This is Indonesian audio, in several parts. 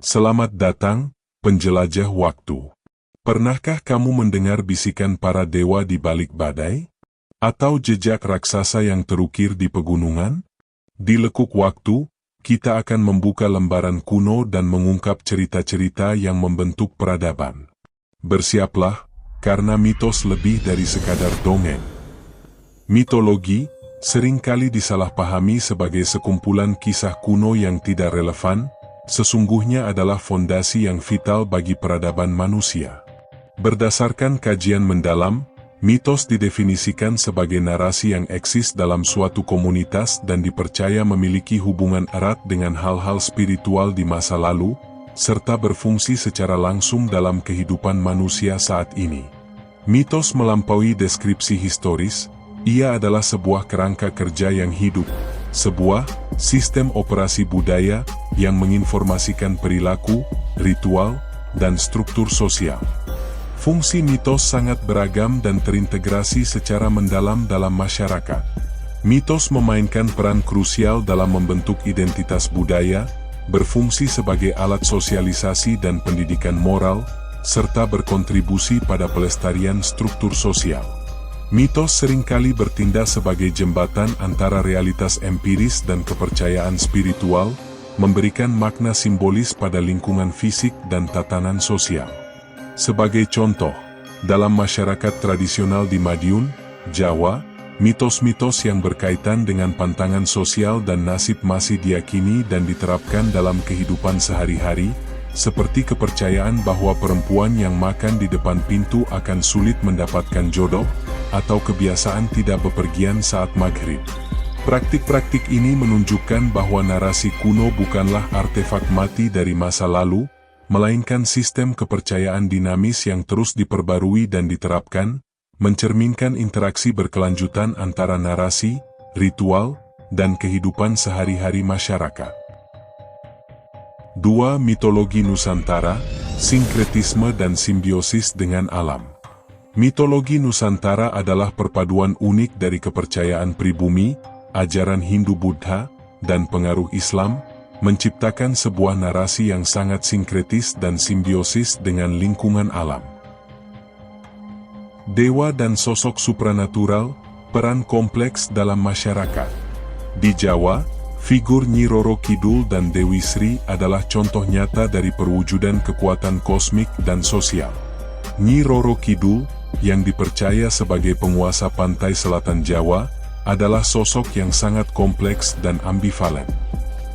Selamat datang, penjelajah waktu. Pernahkah kamu mendengar bisikan para dewa di balik badai? Atau jejak raksasa yang terukir di pegunungan? Di lekuk waktu, kita akan membuka lembaran kuno dan mengungkap cerita-cerita yang membentuk peradaban. Bersiaplah, karena mitos lebih dari sekadar dongeng. Mitologi seringkali disalahpahami sebagai sekumpulan kisah kuno yang tidak relevan, sesungguhnya adalah fondasi yang vital bagi peradaban manusia. Berdasarkan kajian mendalam, mitos didefinisikan sebagai narasi yang eksis dalam suatu komunitas dan dipercaya memiliki hubungan erat dengan hal-hal spiritual di masa lalu, serta berfungsi secara langsung dalam kehidupan manusia saat ini. Mitos melampaui deskripsi historis, ia adalah sebuah kerangka kerja yang hidup, sebuah sistem operasi budaya yang menginformasikan perilaku, ritual, dan struktur sosial. Fungsi mitos sangat beragam dan terintegrasi secara mendalam dalam masyarakat. Mitos memainkan peran krusial dalam membentuk identitas budaya, berfungsi sebagai alat sosialisasi dan pendidikan moral, serta berkontribusi pada pelestarian struktur sosial. Mitos seringkali bertindak sebagai jembatan antara realitas empiris dan kepercayaan spiritual, memberikan makna simbolis pada lingkungan fisik dan tatanan sosial. Sebagai contoh, dalam masyarakat tradisional di Madiun, Jawa, mitos-mitos yang berkaitan dengan pantangan sosial dan nasib masih diyakini dan diterapkan dalam kehidupan sehari-hari, seperti kepercayaan bahwa perempuan yang makan di depan pintu akan sulit mendapatkan jodoh, atau kebiasaan tidak bepergian saat maghrib. Praktik-praktik ini menunjukkan bahwa narasi kuno bukanlah artefak mati dari masa lalu, melainkan sistem kepercayaan dinamis yang terus diperbarui dan diterapkan, mencerminkan interaksi berkelanjutan antara narasi, ritual, dan kehidupan sehari-hari masyarakat. 2. Mitologi Nusantara, sinkretisme dan simbiosis dengan alam. Mitologi Nusantara adalah perpaduan unik dari kepercayaan pribumi, ajaran Hindu-Buddha, dan pengaruh Islam, menciptakan sebuah narasi yang sangat sinkretis dan simbiosis dengan lingkungan alam. Dewa dan sosok supranatural, peran kompleks dalam masyarakat. Di Jawa, figur Nyi Roro Kidul dan Dewi Sri adalah contoh nyata dari perwujudan kekuatan kosmik dan sosial. Nyi Roro Kidul, yang dipercaya sebagai penguasa pantai selatan Jawa, adalah sosok yang sangat kompleks dan ambivalen.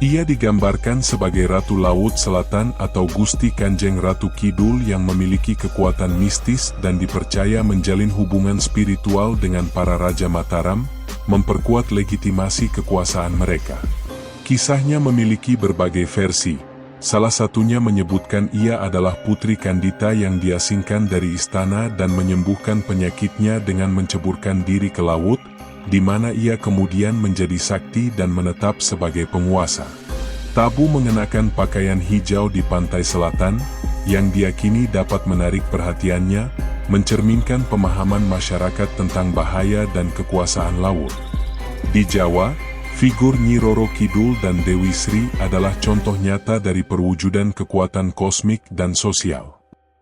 Ia digambarkan sebagai Ratu Laut Selatan atau Gusti Kanjeng Ratu Kidul yang memiliki kekuatan mistis dan dipercaya menjalin hubungan spiritual dengan para Raja Mataram, memperkuat legitimasi kekuasaan mereka. Kisahnya memiliki berbagai versi. Salah satunya menyebutkan ia adalah Putri Kandita yang diasingkan dari istana dan menyembuhkan penyakitnya dengan menceburkan diri ke laut, di mana ia kemudian menjadi sakti dan menetap sebagai penguasa. Tabu mengenakan pakaian hijau di pantai selatan, yang diyakini dapat menarik perhatiannya, mencerminkan pemahaman masyarakat tentang bahaya dan kekuasaan laut. Di Jawa, figur Nyi Roro Kidul dan Dewi Sri adalah contoh nyata dari perwujudan kekuatan kosmik dan sosial.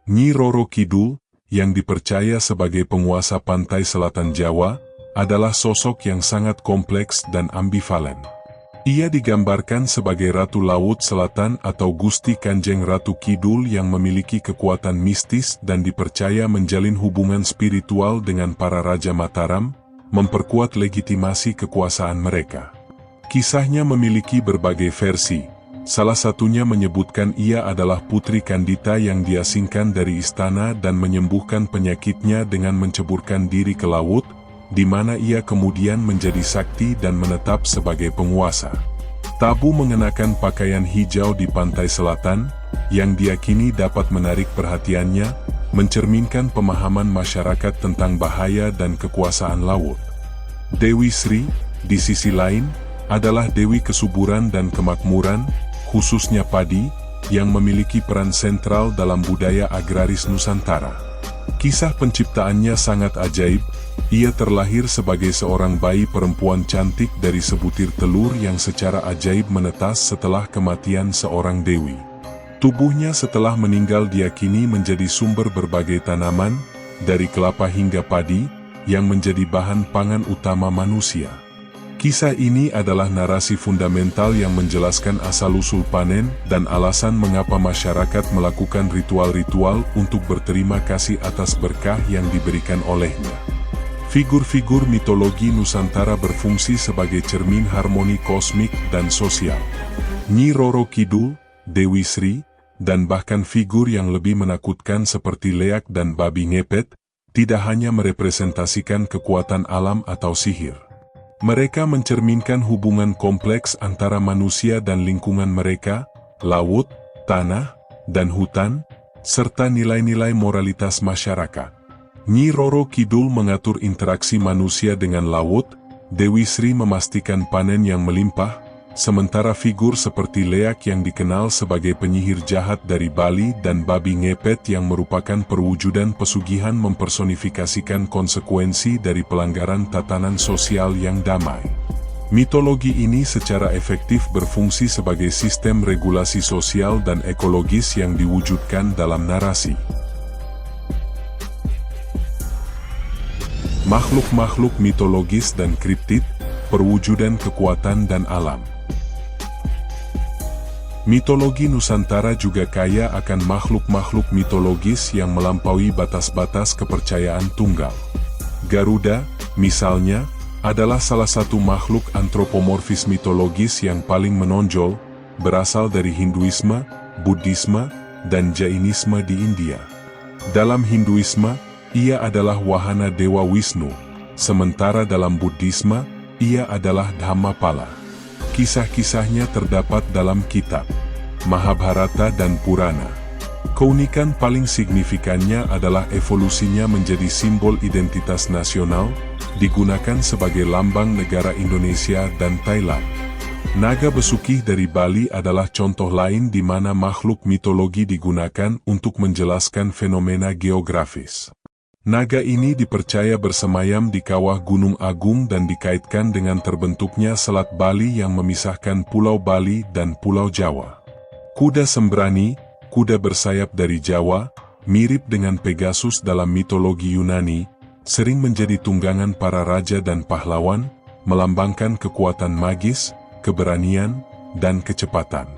Nyi Roro Kidul, yang dipercaya sebagai penguasa pantai selatan Jawa, adalah sosok yang sangat kompleks dan ambivalen. Ia digambarkan sebagai Ratu Laut Selatan atau Gusti Kanjeng Ratu Kidul yang memiliki kekuatan mistis dan dipercaya menjalin hubungan spiritual dengan para Raja Mataram, memperkuat legitimasi kekuasaan mereka. Kisahnya memiliki berbagai versi, salah satunya menyebutkan ia adalah Putri Kandita yang diasingkan dari istana dan menyembuhkan penyakitnya dengan menceburkan diri ke laut, di mana ia kemudian menjadi sakti dan menetap sebagai penguasa. Tabu mengenakan pakaian hijau di pantai selatan, yang diyakini dapat menarik perhatiannya, mencerminkan pemahaman masyarakat tentang bahaya dan kekuasaan laut. Dewi Sri, di sisi lain, adalah Dewi Kesuburan dan Kemakmuran, khususnya padi, yang memiliki peran sentral dalam budaya agraris Nusantara. Kisah penciptaannya sangat ajaib. Ia terlahir sebagai seorang bayi perempuan cantik dari sebutir telur yang secara ajaib menetas setelah kematian seorang dewi. Tubuhnya setelah meninggal diyakini menjadi sumber berbagai tanaman, dari kelapa hingga padi, yang menjadi bahan pangan utama manusia. Kisah ini adalah narasi fundamental yang menjelaskan asal-usul panen dan alasan mengapa masyarakat melakukan ritual-ritual untuk berterima kasih atas berkah yang diberikan olehnya. Figur-figur mitologi Nusantara berfungsi sebagai cermin harmoni kosmik dan sosial. Nyi Roro Kidul, Dewi Sri, dan bahkan figur yang lebih menakutkan seperti Leak dan Babi Ngepet, tidak hanya merepresentasikan kekuatan alam atau sihir. Mereka mencerminkan hubungan kompleks antara manusia dan lingkungan mereka, laut, tanah, dan hutan, serta nilai-nilai moralitas masyarakat. Nyi Roro Kidul mengatur interaksi manusia dengan laut, Dewi Sri memastikan panen yang melimpah, sementara figur seperti Leak yang dikenal sebagai penyihir jahat dari Bali dan Babi Ngepet yang merupakan perwujudan pesugihan mempersonifikasikan konsekuensi dari pelanggaran tatanan sosial yang damai. Mitologi ini secara efektif berfungsi sebagai sistem regulasi sosial dan ekologis yang diwujudkan dalam narasi. Makhluk-makhluk mitologis dan kriptid, perwujudan kekuatan dan alam. Mitologi Nusantara juga kaya akan makhluk-makhluk mitologis yang melampaui batas-batas kepercayaan tunggal. Garuda, misalnya, adalah salah satu makhluk antropomorfis mitologis yang paling menonjol, berasal dari Hinduisme, Buddhisme, dan Jainisme di India. Dalam Hinduisme, ia adalah wahana Dewa Wisnu, sementara dalam Buddhisme, ia adalah Dhammapala. Kisah-kisahnya terdapat dalam kitab Mahabharata dan Purana. Keunikan paling signifikannya adalah evolusinya menjadi simbol identitas nasional, digunakan sebagai lambang negara Indonesia dan Thailand. Naga Besukih dari Bali adalah contoh lain di mana makhluk mitologi digunakan untuk menjelaskan fenomena geografis. Naga ini dipercaya bersemayam di kawah Gunung Agung dan dikaitkan dengan terbentuknya Selat Bali yang memisahkan Pulau Bali dan Pulau Jawa. Kuda Sembrani, kuda bersayap dari Jawa, mirip dengan Pegasus dalam mitologi Yunani, sering menjadi tunggangan para raja dan pahlawan, melambangkan kekuatan magis, keberanian, dan kecepatan.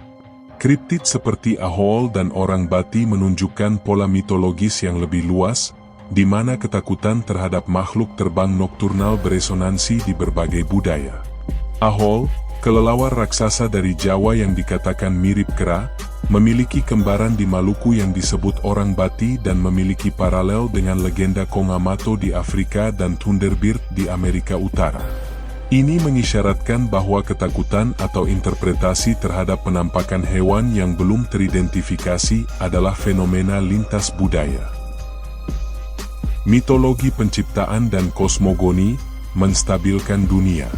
Kriptid seperti Ahool dan Orang Bati menunjukkan pola mitologis yang lebih luas, di mana ketakutan terhadap makhluk terbang nokturnal beresonansi di berbagai budaya. Ahool, kelelawar raksasa dari Jawa yang dikatakan mirip kera, memiliki kembaran di Maluku yang disebut Orang Bati dan memiliki paralel dengan legenda Kongamato di Afrika dan Thunderbird di Amerika Utara. Ini mengisyaratkan bahwa ketakutan atau interpretasi terhadap penampakan hewan yang belum teridentifikasi adalah fenomena lintas budaya. Mitologi penciptaan dan kosmogoni, menstabilkan dunia.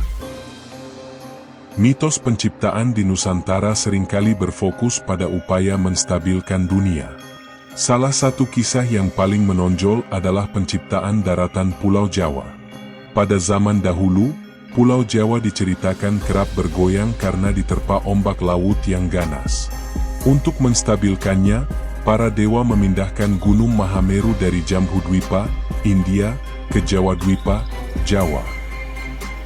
Mitos penciptaan di Nusantara seringkali berfokus pada upaya menstabilkan dunia. Salah satu kisah yang paling menonjol adalah penciptaan daratan Pulau Jawa. Pada zaman dahulu, Pulau Jawa diceritakan kerap bergoyang karena diterpa ombak laut yang ganas. Untuk menstabilkannya, para dewa memindahkan Gunung Mahameru dari Jambudwipa, India, ke Jawadwipa, Jawa.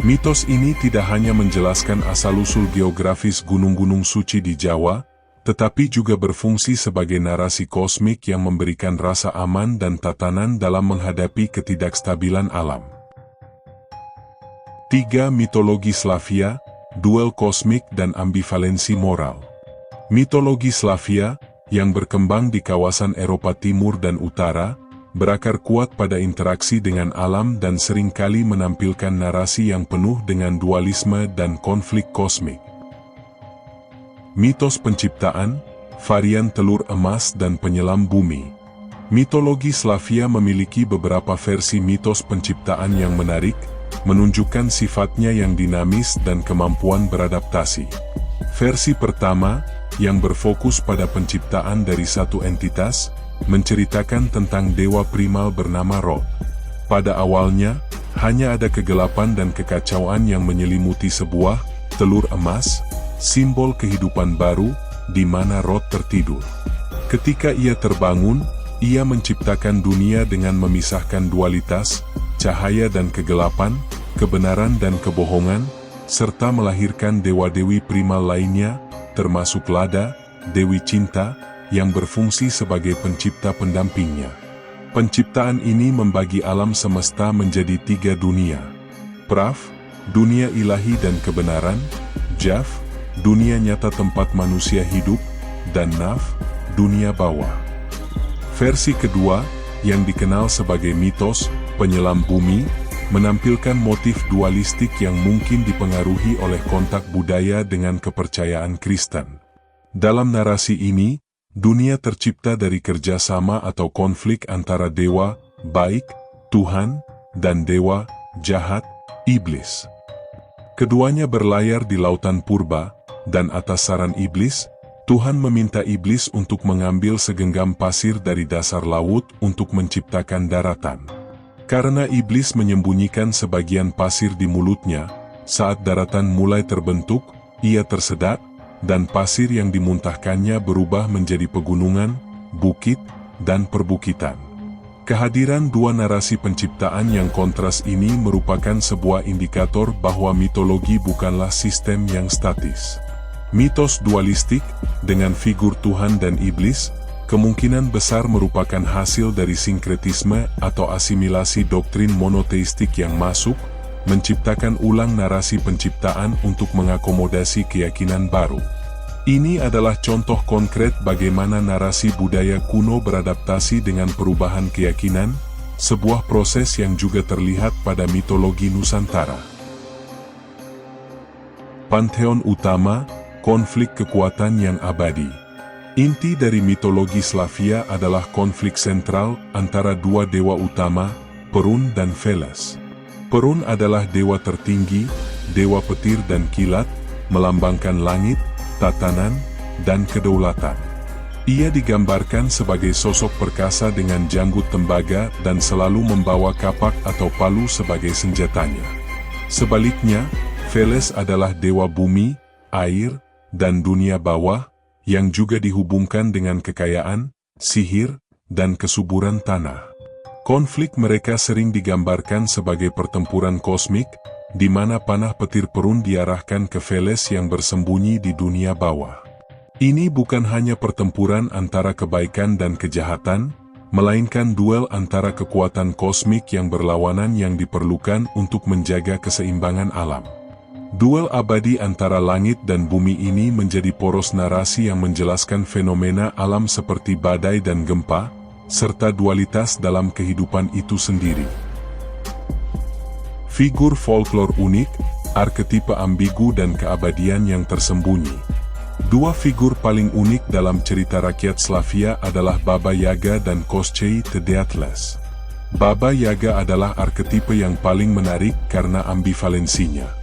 Mitos ini tidak hanya menjelaskan asal-usul geografis gunung-gunung suci di Jawa, tetapi juga berfungsi sebagai narasi kosmik yang memberikan rasa aman dan tatanan dalam menghadapi ketidakstabilan alam. 3. Mitologi Slavia, duel kosmik dan ambivalensi moral. Mitologi Slavia, yang berkembang di kawasan Eropa Timur dan Utara, berakar kuat pada interaksi dengan alam dan seringkali menampilkan narasi yang penuh dengan dualisme dan konflik kosmik. Mitos penciptaan, varian telur emas dan penyelam bumi. Mitologi Slavia memiliki beberapa versi mitos penciptaan yang menarik, menunjukkan sifatnya yang dinamis dan kemampuan beradaptasi. Versi pertama, yang berfokus pada penciptaan dari satu entitas, menceritakan tentang dewa primal bernama Ra. Pada awalnya, hanya ada kegelapan dan kekacauan yang menyelimuti sebuah telur emas, simbol kehidupan baru, di mana Rod tertidur. Ketika ia terbangun, ia menciptakan dunia dengan memisahkan dualitas, cahaya dan kegelapan, kebenaran dan kebohongan, serta melahirkan dewa-dewi primal lainnya, termasuk Lada, Dewi Cinta, yang berfungsi sebagai pencipta pendampingnya. Penciptaan ini membagi alam semesta menjadi 3 dunia. Praf, dunia ilahi dan kebenaran, Jaf, dunia nyata tempat manusia hidup, dan Naf, dunia bawah. Versi kedua, yang dikenal sebagai mitos penyelam bumi, menampilkan motif dualistik yang mungkin dipengaruhi oleh kontak budaya dengan kepercayaan Kristen. Dalam narasi ini, dunia tercipta dari kerjasama atau konflik antara dewa baik, Tuhan, dan dewa jahat, iblis. Keduanya berlayar di lautan purba, dan atas saran iblis, Tuhan meminta iblis untuk mengambil segenggam pasir dari dasar laut untuk menciptakan daratan. Karena iblis menyembunyikan sebagian pasir di mulutnya, saat daratan mulai terbentuk, ia tersedak, dan pasir yang dimuntahkannya berubah menjadi pegunungan, bukit, dan perbukitan. Kehadiran dua narasi penciptaan yang kontras ini merupakan sebuah indikator bahwa mitologi bukanlah sistem yang statis. Mitos dualistik, dengan figur Tuhan dan iblis, kemungkinan besar merupakan hasil dari sinkretisme atau asimilasi doktrin monoteistik yang masuk, menciptakan ulang narasi penciptaan untuk mengakomodasi keyakinan baru. Ini adalah contoh konkret bagaimana narasi budaya kuno beradaptasi dengan perubahan keyakinan, sebuah proses yang juga terlihat pada mitologi Nusantara. Pantheon utama, konflik kekuatan yang abadi. Inti dari mitologi Slavia adalah konflik sentral antara dua dewa utama, Perun dan Veles. Perun adalah dewa tertinggi, dewa petir dan kilat, melambangkan langit, tatanan, dan kedaulatan. Ia digambarkan sebagai sosok perkasa dengan janggut tembaga dan selalu membawa kapak atau palu sebagai senjatanya. Sebaliknya, Veles adalah dewa bumi, air, dan dunia bawah, yang juga dihubungkan dengan kekayaan, sihir, dan kesuburan tanah. Konflik mereka sering digambarkan sebagai pertempuran kosmik, di mana panah petir Perun diarahkan ke Veles yang bersembunyi di dunia bawah. Ini bukan hanya pertempuran antara kebaikan dan kejahatan, melainkan duel antara kekuatan kosmik yang berlawanan yang diperlukan untuk menjaga keseimbangan alam. Duel abadi antara langit dan bumi ini menjadi poros narasi yang menjelaskan fenomena alam seperti badai dan gempa, serta dualitas dalam kehidupan itu sendiri. Figur folklor unik, arketipe ambigu dan keabadian yang tersembunyi. Dua figur paling unik dalam cerita rakyat Slavia adalah Baba Yaga dan Koschei Theodateles. Baba Yaga adalah arketipe yang paling menarik karena ambivalensinya.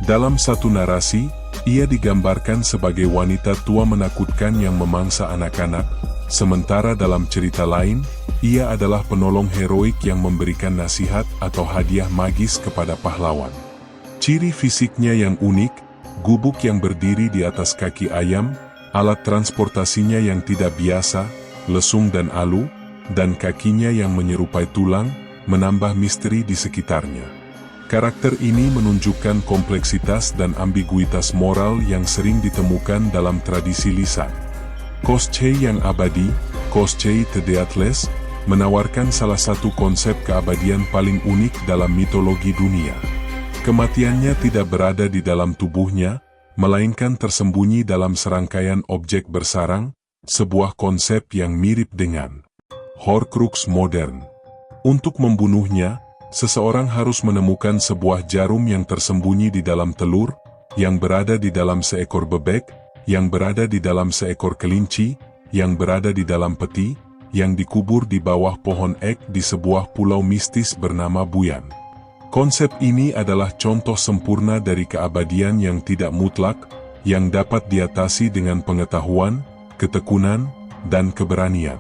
Dalam satu narasi, ia digambarkan sebagai wanita tua menakutkan yang memangsa anak-anak, sementara dalam cerita lain, ia adalah penolong heroik yang memberikan nasihat atau hadiah magis kepada pahlawan. Ciri fisiknya yang unik, gubuk yang berdiri di atas kaki ayam, alat transportasinya yang tidak biasa, lesung dan alu, dan kakinya yang menyerupai tulang, menambah misteri di sekitarnya. Karakter ini menunjukkan kompleksitas dan ambiguitas moral yang sering ditemukan dalam tradisi lisan. Koschei yang abadi, Koschei Theodateles, menawarkan salah satu konsep keabadian paling unik dalam mitologi dunia. Kematiannya tidak berada di dalam tubuhnya, melainkan tersembunyi dalam serangkaian objek bersarang, sebuah konsep yang mirip dengan Horcrux modern. Untuk membunuhnya, seseorang harus menemukan sebuah jarum yang tersembunyi di dalam telur, yang berada di dalam seekor bebek, yang berada di dalam seekor kelinci, yang berada di dalam peti, yang dikubur di bawah pohon ek di sebuah pulau mistis bernama Buyan. Konsep ini adalah contoh sempurna dari keabadian yang tidak mutlak, yang dapat diatasi dengan pengetahuan, ketekunan, dan keberanian.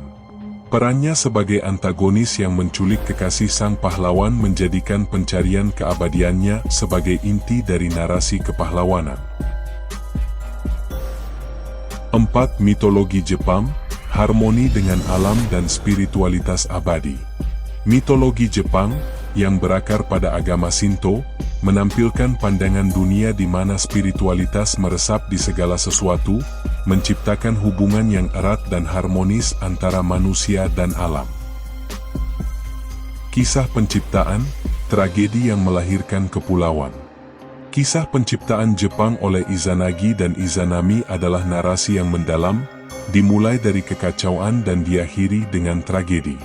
Perannya sebagai antagonis yang menculik kekasih sang pahlawan menjadikan pencarian keabadiannya sebagai inti dari narasi kepahlawanan. 4. Mitologi Jepang, harmoni dengan alam dan spiritualitas abadi. Mitologi Jepang, yang berakar pada agama Shinto, menampilkan pandangan dunia di mana spiritualitas meresap di segala sesuatu, menciptakan hubungan yang erat dan harmonis antara manusia dan alam. Kisah penciptaan, tragedi yang melahirkan kepulauan. Kisah penciptaan Jepang oleh Izanagi dan Izanami adalah narasi yang mendalam, dimulai dari kekacauan dan diakhiri dengan tragedi.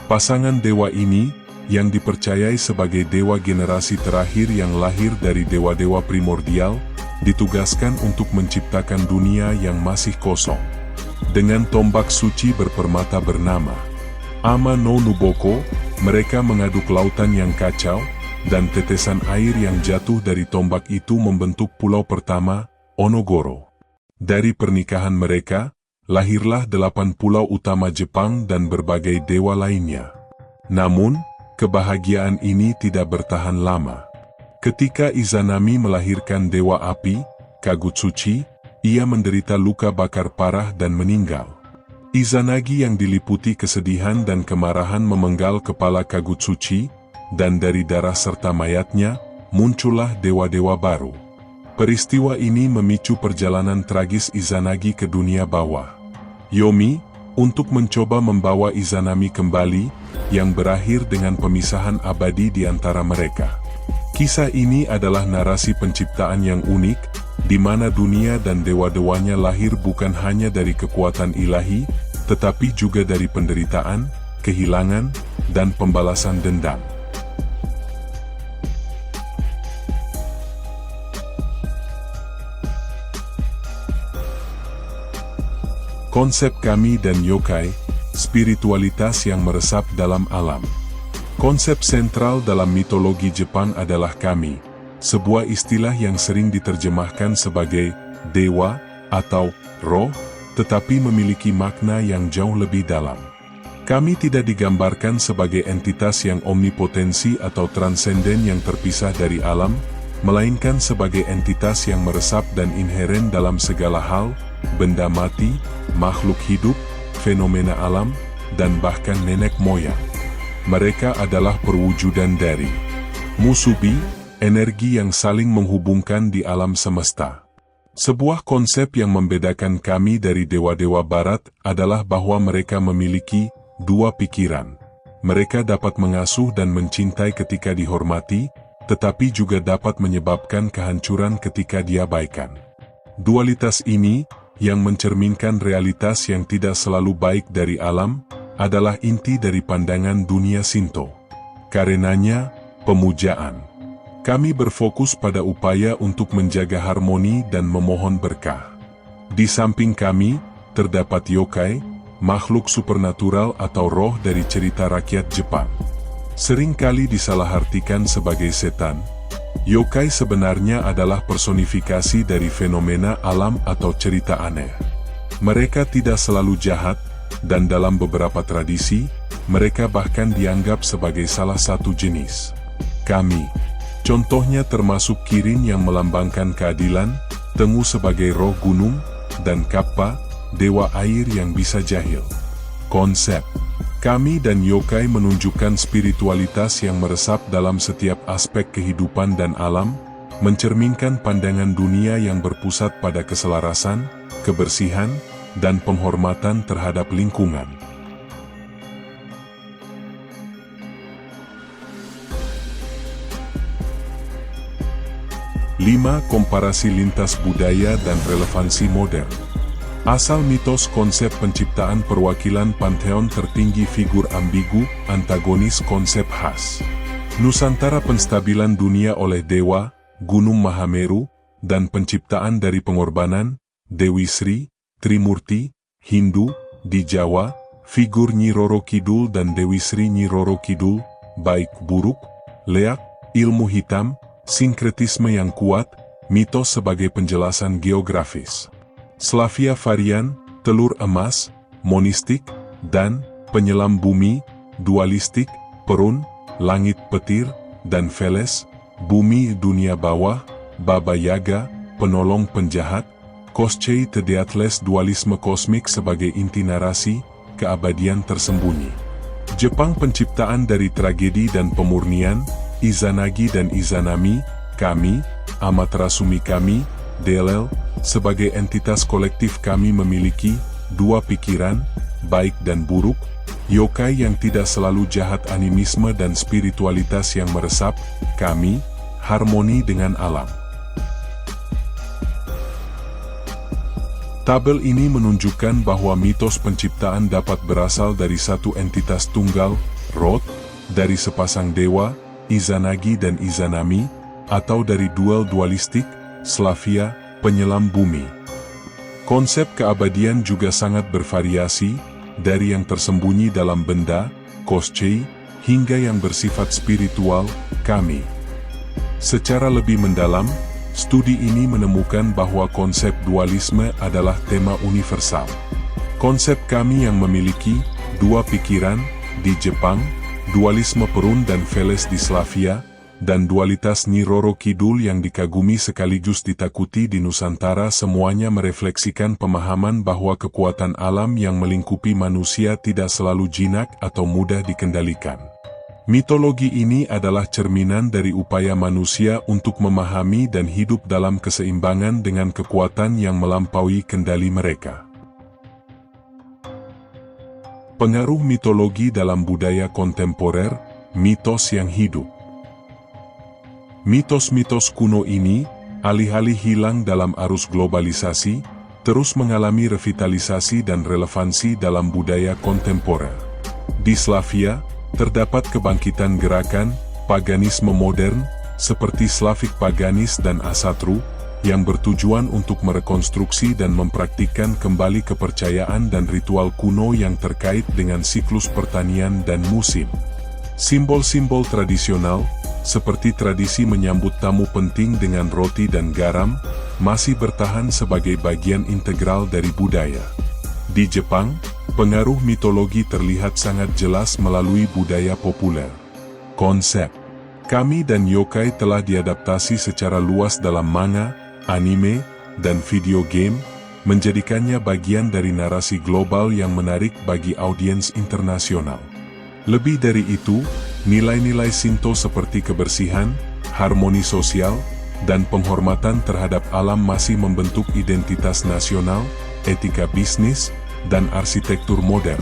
Pasangan dewa ini, yang dipercayai sebagai dewa generasi terakhir yang lahir dari dewa-dewa primordial, ditugaskan untuk menciptakan dunia yang masih kosong. Dengan tombak suci berpermata bernama Ama no Nuboko, mereka mengaduk lautan yang kacau, dan tetesan air yang jatuh dari tombak itu membentuk pulau pertama, Onogoro. Dari pernikahan mereka, lahirlah 8 pulau utama Jepang dan berbagai dewa lainnya. Namun, kebahagiaan ini tidak bertahan lama. Ketika Izanami melahirkan dewa api, Kagutsuchi, ia menderita luka bakar parah dan meninggal. Izanagi yang diliputi kesedihan dan kemarahan memenggal kepala Kagutsuchi, dan dari darah serta mayatnya, muncullah dewa-dewa baru. Peristiwa ini memicu perjalanan tragis Izanagi ke dunia bawah. Yomi, untuk mencoba membawa Izanami kembali, yang berakhir dengan pemisahan abadi di antara mereka. Kisah ini adalah narasi penciptaan yang unik, di mana dunia dan dewa-dewanya lahir bukan hanya dari kekuatan ilahi, tetapi juga dari penderitaan, kehilangan, dan pembalasan dendam. Konsep kami dan yokai, spiritualitas yang meresap dalam alam. Konsep sentral dalam mitologi Jepang adalah kami, sebuah istilah yang sering diterjemahkan sebagai dewa atau roh, tetapi memiliki makna yang jauh lebih dalam. Kami tidak digambarkan sebagai entitas yang omnipotensi atau transenden yang terpisah dari alam, melainkan sebagai entitas yang meresap dan inheren dalam segala hal, benda mati, makhluk hidup, fenomena alam, dan bahkan nenek moyang. Mereka adalah perwujudan dari musubi, energi yang saling menghubungkan di alam semesta. Sebuah konsep yang membedakan kami dari dewa-dewa barat adalah bahwa mereka memiliki 2 pikiran. Mereka dapat mengasuh dan mencintai ketika dihormati, tetapi juga dapat menyebabkan kehancuran ketika diabaikan. Dualitas ini, yang mencerminkan realitas yang tidak selalu baik dari alam, adalah inti dari pandangan dunia Shinto. Karenanya, pemujaan. Kami berfokus pada upaya untuk menjaga harmoni dan memohon berkah. Di samping kami, terdapat yokai, makhluk supernatural atau roh dari cerita rakyat Jepang. Seringkali disalahartikan sebagai setan. Yokai sebenarnya adalah personifikasi dari fenomena alam atau cerita aneh. Mereka tidak selalu jahat, dan dalam beberapa tradisi, mereka bahkan dianggap sebagai salah satu jenis kami. Contohnya termasuk Kirin yang melambangkan keadilan, Tengu sebagai roh gunung, dan Kappa, dewa air yang bisa jahil. Konsep kami dan yokai menunjukkan spiritualitas yang meresap dalam setiap aspek kehidupan dan alam, mencerminkan pandangan dunia yang berpusat pada keselarasan, kebersihan, dan penghormatan terhadap lingkungan. Lima, komparasi lintas budaya dan relevansi modern. Asal mitos konsep penciptaan perwakilan pantheon tertinggi figur ambigu, antagonis konsep khas. Nusantara penstabilan dunia oleh dewa, Gunung Mahameru, dan penciptaan dari pengorbanan, Dewi Sri, Trimurti, Hindu, di Jawa, figur Nyi Roro Kidul dan Dewi Sri Nyi Roro Kidul, baik buruk, leak, ilmu hitam, sinkretisme yang kuat, mitos sebagai penjelasan geografis. Slavia varian, telur emas, monistik, dan penyelam bumi, dualistik, perun, langit petir, dan Veles, bumi dunia bawah, Baba Yaga, penolong penjahat, Koschei Thedeatles dualisme kosmik sebagai inti narasi, keabadian tersembunyi. Jepang penciptaan dari tragedi dan pemurnian, Izanagi dan Izanami, kami, Amaterasu Mikami, Delel, sebagai entitas kolektif kami memiliki dua pikiran, baik dan buruk, yokai yang tidak selalu jahat, animisme dan spiritualitas yang meresap, kami, harmoni dengan alam. Tabel ini menunjukkan bahwa mitos penciptaan dapat berasal dari satu entitas tunggal, Roth, dari sepasang dewa, Izanagi dan Izanami, atau dari dualistik, Slavia, penyelam bumi. Konsep keabadian juga sangat bervariasi, dari yang tersembunyi dalam benda, Koschei, hingga yang bersifat spiritual, kami. Secara lebih mendalam, studi ini menemukan bahwa konsep dualisme adalah tema universal. Konsep kami yang memiliki dua pikiran di Jepang, dualisme Perun dan Veles di Slavia, dan dualitas Nyi Roro Kidul yang dikagumi sekaligus ditakuti di Nusantara, semuanya merefleksikan pemahaman bahwa kekuatan alam yang melingkupi manusia tidak selalu jinak atau mudah dikendalikan. Mitologi ini adalah cerminan dari upaya manusia untuk memahami dan hidup dalam keseimbangan dengan kekuatan yang melampaui kendali mereka. Pengaruh mitologi dalam budaya kontemporer, mitos yang hidup. Mitos-mitos kuno ini, alih-alih hilang dalam arus globalisasi, terus mengalami revitalisasi dan relevansi dalam budaya kontemporer. Di Slavia, terdapat kebangkitan gerakan paganisme modern, seperti Slavik Paganis dan Asatru, yang bertujuan untuk merekonstruksi dan mempraktikkan kembali kepercayaan dan ritual kuno yang terkait dengan siklus pertanian dan musim. Simbol-simbol tradisional, seperti tradisi menyambut tamu penting dengan roti dan garam, masih bertahan sebagai bagian integral dari budaya. Di Jepang, pengaruh mitologi terlihat sangat jelas melalui budaya populer. Konsep kami dan yokai telah diadaptasi secara luas dalam manga, anime, dan video game, menjadikannya bagian dari narasi global yang menarik bagi audiens internasional. Lebih dari itu, nilai-nilai Shinto seperti kebersihan, harmoni sosial, dan penghormatan terhadap alam masih membentuk identitas nasional, etika bisnis, dan arsitektur modern.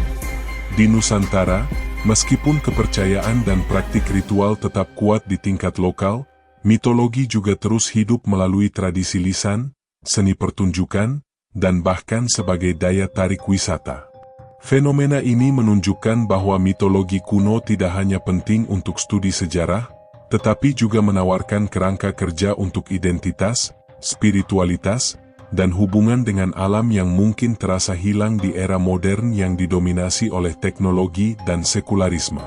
Di Nusantara, meskipun kepercayaan dan praktik ritual tetap kuat di tingkat lokal, mitologi juga terus hidup melalui tradisi lisan, seni pertunjukan, dan bahkan sebagai daya tarik wisata. Fenomena ini menunjukkan bahwa mitologi kuno tidak hanya penting untuk studi sejarah, tetapi juga menawarkan kerangka kerja untuk identitas, spiritualitas, dan hubungan dengan alam yang mungkin terasa hilang di era modern yang didominasi oleh teknologi dan sekularisme.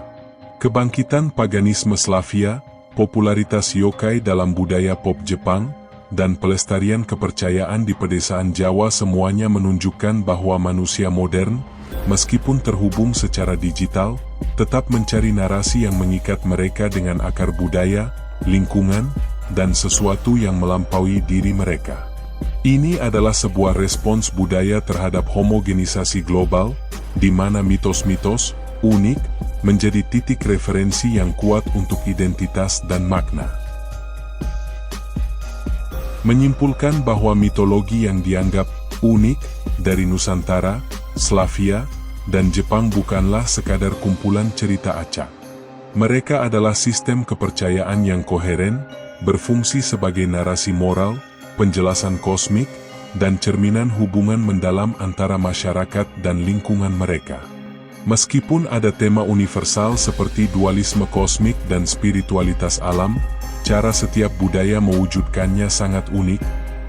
Kebangkitan paganisme Slavia, popularitas yokai dalam budaya pop Jepang, dan pelestarian kepercayaan di pedesaan Jawa semuanya menunjukkan bahwa manusia modern, meskipun terhubung secara digital, tetap mencari narasi yang mengikat mereka dengan akar budaya, lingkungan, dan sesuatu yang melampaui diri mereka. Ini adalah sebuah respons budaya terhadap homogenisasi global, di mana mitos-mitos unik menjadi titik referensi yang kuat untuk identitas dan makna. Menyimpulkan bahwa mitologi yang dianggap unik dari Nusantara, Slavia, dan Jepang bukanlah sekadar kumpulan cerita acak. Mereka adalah sistem kepercayaan yang koheren, berfungsi sebagai narasi moral, penjelasan kosmik, dan cerminan hubungan mendalam antara masyarakat dan lingkungan mereka. Meskipun ada tema universal seperti dualisme kosmik dan spiritualitas alam, cara setiap budaya mewujudkannya sangat unik,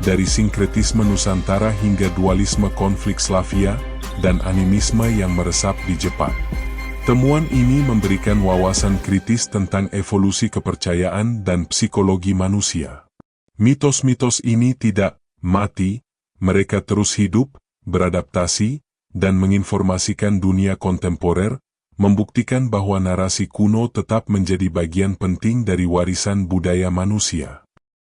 dari sinkretisme Nusantara hingga dualisme konflik Slavia, dan animisme yang meresap di Jepang. Temuan ini memberikan wawasan kritis tentang evolusi kepercayaan dan psikologi manusia. Mitos-mitos ini tidak mati, mereka terus hidup, beradaptasi, dan menginformasikan dunia kontemporer, membuktikan bahwa narasi kuno tetap menjadi bagian penting dari warisan budaya manusia.